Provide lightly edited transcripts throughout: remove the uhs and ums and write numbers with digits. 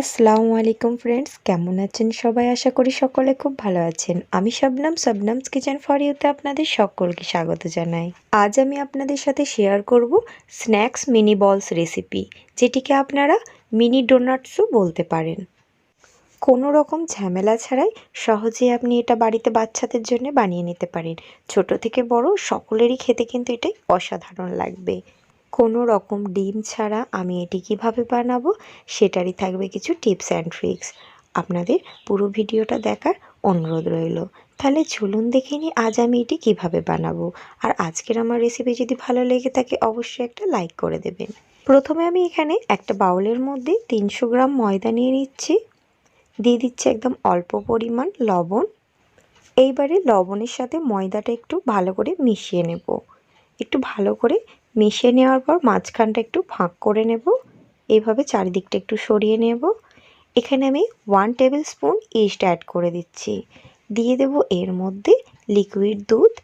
আসসালামু আলাইকুম ফ্রেন্ডস, কেমন আছেন সবাই? আশা করি সকলে খুব ভালো আছেন। আমি সাবনামস কিচেন ফর ইউতে আপনাদের সকলকে স্বাগত জানাই। আজ আমি আপনাদের সাথে শেয়ার করব স্ন্যাক্স মিনি বলস রেসিপি, যেটিকে আপনারা মিনি ডোনাটসও বলতে পারেন। কোনো রকম ঝামেলা ছাড়াই সহজে আপনি এটা বাড়িতে বাচ্চাদের জন্য বানিয়ে নিতে পারেন। ছোট থেকে বড় সকলেরই খেতে কিন্তু এটাই অসাধারণ লাগবে। কোনো রকম ডিম ছাড়া আমি এটি কিভাবে বানাবো সেটারই থাকবে কিছু টিপস অ্যান্ড ট্রিক্স। আপনাদের পুরো ভিডিওটা দেখার অনুরোধ রইল। তাহলে চলুন দেখে নিই আজ আমি এটি কিভাবে বানাবো। আর আজকের আমার রেসিপি যদি ভালো লেগে থাকে অবশ্যই একটা লাইক করে দেবেন। প্রথমে আমি এখানে একটা বাউলের মধ্যে 300 গ্রাম ময়দা নিয়ে নিচ্ছি। দিয়ে দিচ্ছি একদম অল্প পরিমাণ লবণ। এইবারে লবণের সাথে ময়দাটা একটু ভালো করে মিশিয়ে নেব। একটু ভালো করে মিশিয়ে নেওয়ার পর মাঝখানটা একটু ফাঁক করে নেব। এইভাবে চারিদিকটা একটু সরিয়ে নেব। এখানে আমি 1 টেবিল স্পুন ইস্ট অ্যাড করে দিচ্ছি। দিয়ে দেব এর মধ্যে লিকুইড দুধ,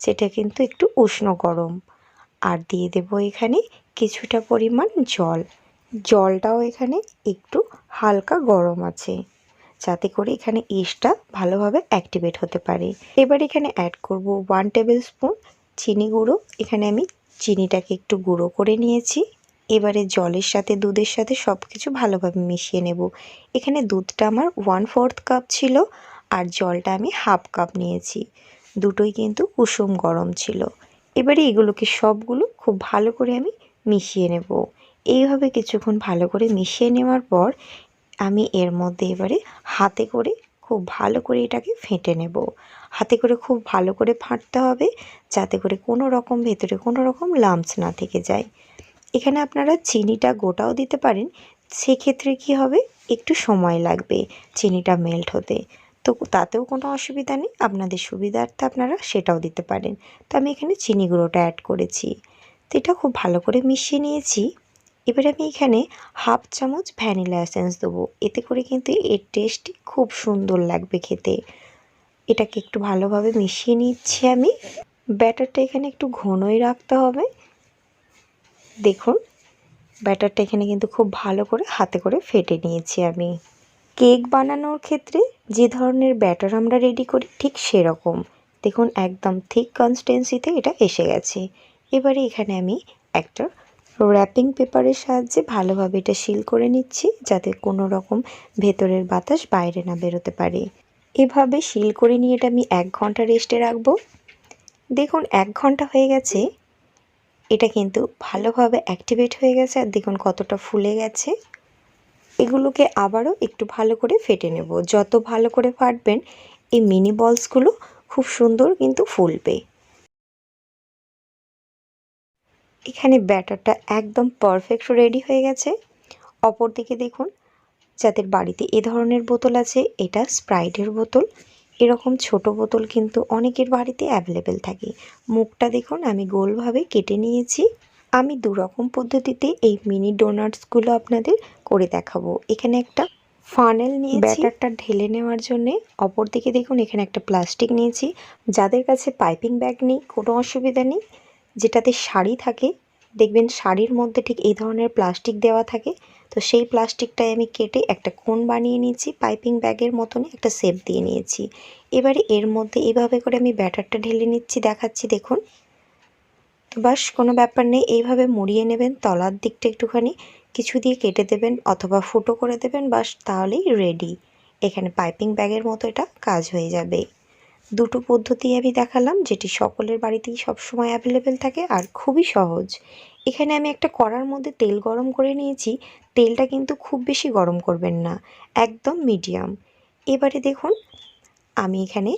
যেটা কিন্তু একটু উষ্ণ গরম। আর দিয়ে দেব এখানে কিছুটা পরিমাণ জল। জলটাও এখানে একটু হালকা গরম আছে, যাতে করে এখানে ইস্টটা ভালোভাবে অ্যাক্টিভেট হতে পারে। এবার এখানে অ্যাড করব 1 টেবিল স্পুন চিনি গুঁড়ো। এখানে আমি চিনিটাকে একটু গুঁড়ো করে নিয়েছি। এবারে জলের সাথে দুধের সাথে সব কিছু ভালোভাবে মিশিয়ে নেব। এখানে দুধটা আমার 1/4 কাপ ছিল আর জলটা আমি 1/2 কাপ নিয়েছি। দুটোই কিন্তু কুসুম গরম ছিল। এবারে এগুলোকে সবগুলো খুব ভালো করে আমি মিশিয়ে নেব। এইভাবে কিছুক্ষণ ভালো করে মিশিয়ে নেওয়ার পর আমি এর মধ্যে এবারে হাতে করে খুব ভালো করে এটাকে ফেটে নেব। হাতে করে খুব ভালো করে ফাটতে হবে, যাতে করে কোনো রকম ভেতরে কোনো রকম লাম্পস না থেকে যায়। এখানে আপনারা চিনিটা গোটাও দিতে পারেন, সেক্ষেত্রে কি হবে একটু সময় লাগবে চিনিটা মেল্ট হতে। তো তাতেও কোনো অসুবিধা নেই, আপনাদের সুবিধার্থে আপনারা সেটাও দিতে পারেন। তো আমি এখানে চিনি গুঁড়োটা অ্যাড করেছি। তো এটা খুব ভালো করে মিশিয়ে নিয়েছি। এবার আমি এখানে 1/2 চামচ ভ্যানিলা এসেন্স দেবো। এতে করে কিন্তু এর টেস্টটি খুব সুন্দর লাগবে খেতে। এটাকে একটু ভালোভাবে মিশিয়ে নিচ্ছি আমি। ব্যাটারটা এখানে একটু ঘনই রাখতে হবে। দেখুন ব্যাটারটা এখানে কিন্তু খুব ভালো করে হাতে করে ফেটে নিয়েছি আমি। কেক বানানোর ক্ষেত্রে যে ধরনের ব্যাটার আমরা রেডি করি ঠিক সেরকম। দেখুন একদম থিক কনসিস্টেন্সিতে এটা এসে গেছে। এবারে এখানে আমি একটা র্যাপিং পেপারের সাহায্যে ভালোভাবে এটা সিল করে নিচ্ছি, যাতে কোনো রকম ভেতরের বাতাস বাইরে না বেরোতে পারে। এভাবে সিল করে নিয়ে এটা আমি 1 ঘন্টা রেস্টে রাখবো। দেখুন 1 ঘন্টা হয়ে গেছে। এটা কিন্তু ভালোভাবে অ্যাক্টিভেট হয়ে গেছে আর দেখুন কতটা ফুলে গেছে। এগুলোকে আবারও একটু ভালো করে ফেটে নেব। যত ভালো করে ফাটবেন এই মিনি বলসগুলো খুব সুন্দর কিন্তু ফুলবে। এখানে ব্যাটারটা একদম পারফেক্ট রেডি হয়ে গেছে। অপরদিকে দেখুন, যাদের বাড়িতে এ ধরনের বোতল আছে, এটা স্প্রাইটের বোতল। এরকম ছোট বোতল কিন্তু অনেকের বাড়িতে অ্যাভেলেবেল থাকে। মুখটা দেখুন আমি গোলভাবে কেটে নিয়েছি। আমি 2 রকম পদ্ধতিতে এই মিনি ডোনাটসগুলো আপনাদের করে দেখাবো। এখানে একটা ফানেল নিয়েছি ব্যাটারটা ঢেলে নেওয়ার জন্যে। অপরদিকে দেখুন এখানে একটা প্লাস্টিক নিয়েছি। যাদের কাছে পাইপিং ব্যাগ নেই কোনো অসুবিধা নেই, যেটাতে শাড়ি থাকে, দেখবেন শাড়ির মধ্যে ঠিক এই ধরনের প্লাস্টিক দেওয়া থাকে। তো সেই প্লাস্টিকটাই আমি কেটে একটা কোণ বানিয়ে নিয়েছি, পাইপিং ব্যাগের মতনই একটা শেপ দিয়ে নিয়েছি। এবারে এর মধ্যে এইভাবে করে আমি ব্যাটারটা ঢেলে নিচ্ছি, দেখাচ্ছি দেখুন। তো বাস কোনো ব্যাপার নেই, এইভাবে মুড়িয়ে নেবেন। তলার দিকটা একটুখানি কিছু দিয়ে কেটে দেবেন অথবা ফুটো করে দেবেন, বাস তাহলেই রেডি। এখানে পাইপিং ব্যাগের মতো এটা কাজ হয়ে যাবে। দুটো পদ্ধতি আমি দেখালাম, যেটি সকলের বাড়িতেই সবসময় অ্যাভেলেবেল থাকে আর খুবই সহজ। এখানে আমি একটা কড়ার মধ্যে তেল গরম করে নিয়েছি। তেলটা কিন্তু খুব বেশি গরম করবেন না, একদম মিডিয়াম। এবারে দেখুন আমি এখানে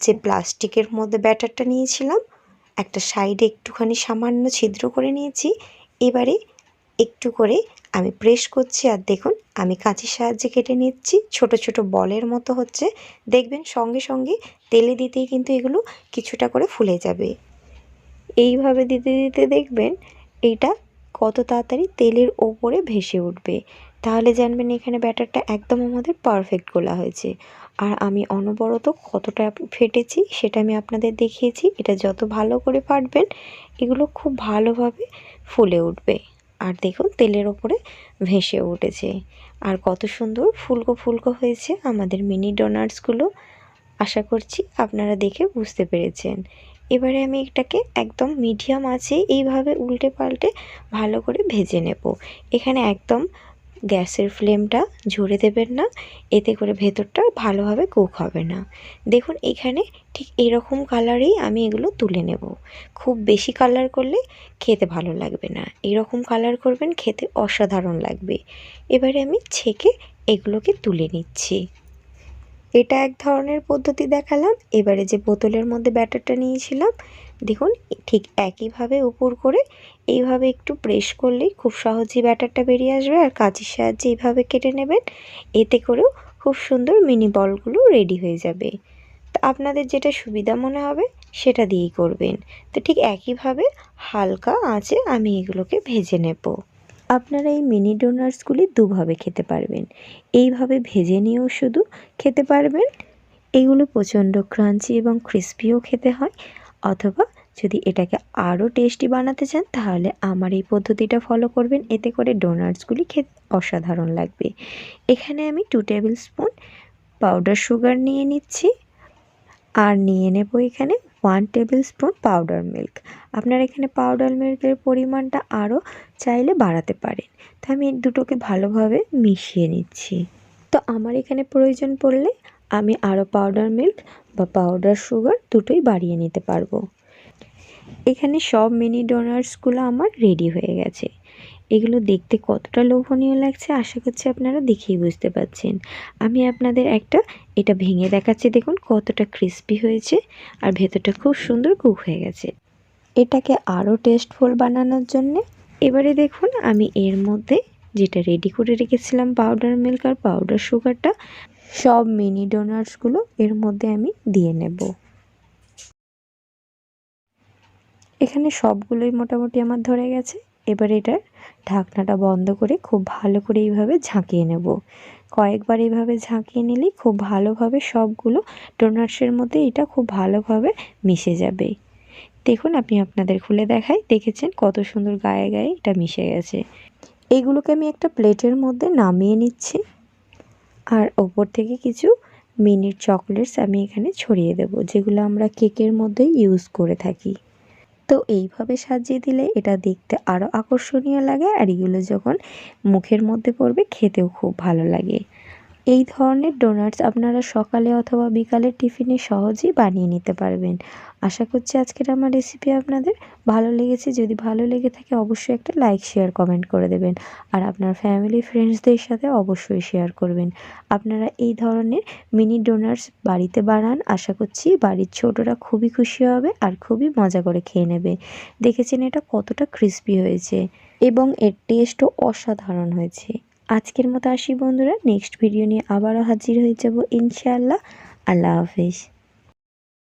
যে প্লাস্টিকের মধ্যে ব্যাটারটা নিয়েছিলাম, একটা সাইডে একটুখানি সামান্য ছিদ্র করে নিয়েছি। এবারে একটু করে আমি প্রেস করছি আর দেখুন আমি কাঁচির সাহায্যে কেটে নিচ্ছি। ছোট ছোট বলের মতো হচ্ছে, দেখবেন সঙ্গে সঙ্গে তেলে দিতেই কিন্তু এগুলো কিছুটা করে ফুলে যাবে। এইভাবে দিতে দিতে দেখবেন এইটা কত তাড়াতাড়ি তেলের ওপরে ভেসে উঠবে। তাহলে জানবেন এখানে ব্যাটারটা একদম আমাদের পারফেক্ট গোলা হয়েছে। আর আমি অনবরত কতটা ফেটেছি সেটা আমি আপনাদের দেখিয়েছি। এটা যত ভালো করে ফাটবেন এগুলো খুব ভালোভাবে ফুলে উঠবে। আর দেখুন তেলের ওপরে ভেসে উঠেছে। আর কত সুন্দর ফুলকো ফুলকো হয়েছে আমাদের মিনি ডোনাটসগুলো। আশা করছি আপনারা দেখে বুঝতে পেরেছেন। এবারে আমি এটাকে একদম মিডিয়াম আঁচে এইভাবে উল্টে পাল্টে ভালো করে ভেজে নেব। এখানে একদম গ্যাসের ফ্লেমটা ঝরে দেবেন না, এতে করে ভেতরটা ভালোভাবে কুক হবে না। দেখুন এখানে ঠিক এরকম কালারেই আমি এগুলো তুলে নেব। খুব বেশি কালার করলে খেতে ভালো লাগবে না, এরকম কালার করবেন, খেতে অসাধারণ লাগবে। এবারে আমি ছেঁকে এগুলোকে তুলে নিচ্ছি। এটা এক ধরনের পদ্ধতি দেখালাম। এবারে যে বোতলের মধ্যে ব্যাটারটা নিয়েছিলাম, দেখুন ঠিক একইভাবে উপর করে এইভাবে একটু প্রেস করলেই খুব সহজেই ব্যাটারটা বেরিয়ে আসবে। আর কাঁচির সাহায্যে এইভাবে কেটে নেবেন, এতে করেও খুব সুন্দর মিনি বলগুলো রেডি হয়ে যাবে। তো আপনাদের যেটা সুবিধা মনে হবে সেটা দিয়েই করবেন। তো ঠিক একইভাবে হালকা আঁচে আমি এগুলোকে ভেজে নেব। আপনারা এই মিনি ডোনাটসগুলি দুভাবে খেতে পারবেন। এইভাবে ভেজে নিয়েও শুধু খেতে পারবেন, এগুলো প্রচণ্ড ক্রাঞ্চি এবং ক্রিস্পিও খেতে হয়। অথবা যদি এটাকে আরও টেস্টি বানাতে চান তাহলে আমার এই পদ্ধতিটা ফলো করবেন, এতে করে ডোনাটসগুলি খেতে অসাধারণ লাগবে। এখানে আমি 2 টেবিল স্পুন পাউডার সুগার নিয়ে নিচ্ছি, আর নিয়ে নেব এখানে 1 টেবিল স্পুন পাউডার মিল্ক। আপনারা এখানে পাউডার মিল্কের পরিমাণটা আরও চাইলে বাড়াতে পারেন। তো আমি দুটোকে ভালোভাবে মিশিয়ে নিচ্ছি। তো আমার এখানে প্রয়োজন পড়লে আমি আরও পাউডার মিল্ক বা পাউডার সুগার দুটোই বাড়িয়ে নিতে পারবো। এখানে সব মিনি ডোনাটসগুলো আমার রেডি হয়ে গেছে। এগুলো দেখতে কতটা লোভনীয় লাগছে আশা করছি আপনারা দেখেই বুঝতে পারছেন। আমি আপনাদের এটা ভেঙে দেখাচ্ছি, দেখুন কতটা ক্রিস্পি হয়েছে আর ভেতরটা খুব সুন্দর কুক হয়ে গেছে। এটাকে আরও টেস্টফুল বানানোর জন্যে এবারে দেখুন আমি এর মধ্যে যেটা রেডি করে রেখেছিলাম পাউডার মিল্ক আর পাউডার সুগারটা, সব মিনি ডোনাটসগুলো এর মধ্যে আমি দিয়ে নেব। এখানে সবগুলোই মোটামুটি আমার ধরে গেছে। এবার এটার ঢাকনাটা বন্ধ করে খুব ভালো করে এইভাবে ঝাঁকিয়ে নেব। কয়েকবার এইভাবে ঝাঁকিয়ে নিলেই খুব ভালোভাবে সবগুলো ডোনাটসের মধ্যে এটা খুব ভালোভাবে মিশে যাবে। দেখুন আমি আপনাদের খুলে দেখাই, দেখেছেন কত সুন্দর গায়ে গায়ে এটা মিশে গেছে। এইগুলোকে আমি একটা প্লেটের মধ্যে নামিয়ে নিচ্ছি, আর ওপর থেকে কিছু মিনি চকলেটস আমি এখানে ছড়িয়ে দেব, যেগুলো আমরা কেকের মধ্যে ইউজ করে থাকি। তো এইভাবে সাজিয়ে দিলে এটা দেখতে আরও আকর্ষণীয় লাগে, আর এগুলো যখন মুখের মধ্যে পড়বে খেতেও খুব ভালো লাগে। এই ধরনের ডোনাটস আপনারা সকালে অথবা বিকালে টিফিনে সহজেই বানিয়ে নিতে পারবেন। আশা করছি আজকের আমার রেসিপি আপনাদের ভালো লেগেছে। যদি ভালো লেগে থাকে অবশ্যই একটা লাইক শেয়ার কমেন্ট করে দেবেন, আর আপনার ফ্যামিলি ফ্রেন্ডসদের সাথে অবশ্যই শেয়ার করবেন। আপনারা এই ধরনের মিনি ডোনাটস বাড়িতে বানান, আশা করছি বাড়ির ছোটরা খুবই খুশি হবে আর খুবই মজা করে খেয়ে নেবে। দেখেছেন এটা কতটা ক্রিস্পি হয়েছে এবং এর টেস্টও অসাধারণ হয়েছে। আজকের মতো আসি বন্ধুরা, নেক্সট ভিডিও নিয়ে আবারও হাজির হয়ে যাব ইনশাআল্লাহ। আল্লাহ হাফেজ।